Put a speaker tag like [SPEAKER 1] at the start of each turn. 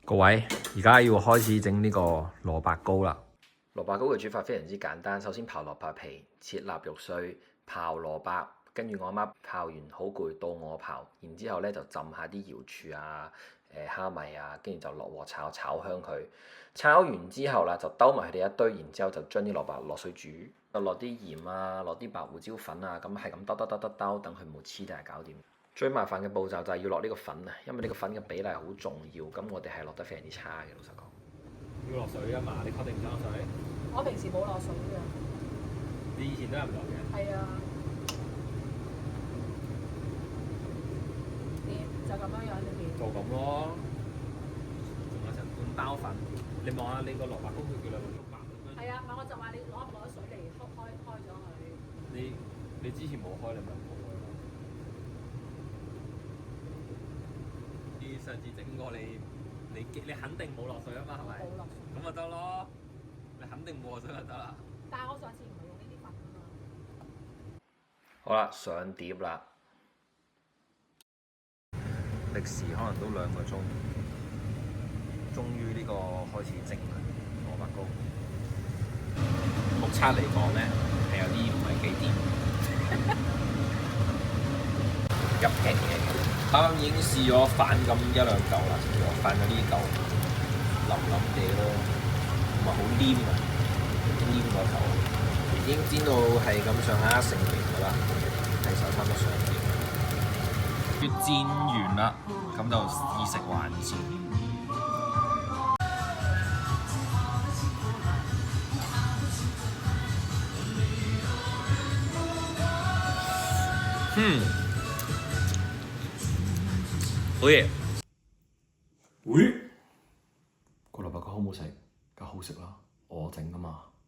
[SPEAKER 1] 各位，而家要開始整呢個蘿蔔糕啦。蘿蔔糕嘅煮法非常之簡單，首先刨蘿蔔皮，切臘肉碎，刨蘿蔔，跟住我阿媽刨完好攰，到我刨，然之後咧就浸下啲瑤柱啊、蝦米啊，跟住就落鑊炒，炒香佢。炒完之後啦，就兜埋佢哋一堆，然之後就將啲蘿蔔落水煮，就落啲鹽啊，落啲白胡椒粉啊，咁係咁兜，等佢冇黐底搞掂。最麻煩嘅步驟就係要落呢個粉啊，因為呢個粉嘅比例好重要，咁我哋係落得非常之差嘅，老實講。
[SPEAKER 2] 要落水啊嘛？你確定唔想落水？
[SPEAKER 3] 我平時冇落水㗎。
[SPEAKER 2] 你以前都係唔落嘅？
[SPEAKER 3] 係啊。點就咁樣呢邊？
[SPEAKER 2] 就咁咯。仲有成半包粉，你望下你個蘿蔔糕佢叫兩個鐘白咁樣。
[SPEAKER 3] 係啊，唔係我就話你攞唔攞水嚟開咗佢。
[SPEAKER 2] 你之前冇開，你咪唔好開咯。啲上次整過你肯定冇落水啊嘛，係咪？
[SPEAKER 3] 冇落水。
[SPEAKER 2] 咁咪得咯，你肯定冇落水就得啦。
[SPEAKER 3] 但係我上次唔係用呢啲粉啊嘛。
[SPEAKER 1] 好啦，上碟啦，歷時可能都2個鐘，終於呢個開始整蘿蔔糕。目測嚟講咧，係有啲唔係幾掂，入勁嘅。啱啱已經試咗反咁1、2嚿啦，反咗呢嚿腍腍地咯，同埋好黏啊，黏個頭，已經煎到係咁上下成型噶啦，係手差唔多上碟。要煎完啦，咁就以食還錢。好嘢！會個蘿蔔糕好唔好食？梗好食啦，我整噶嘛。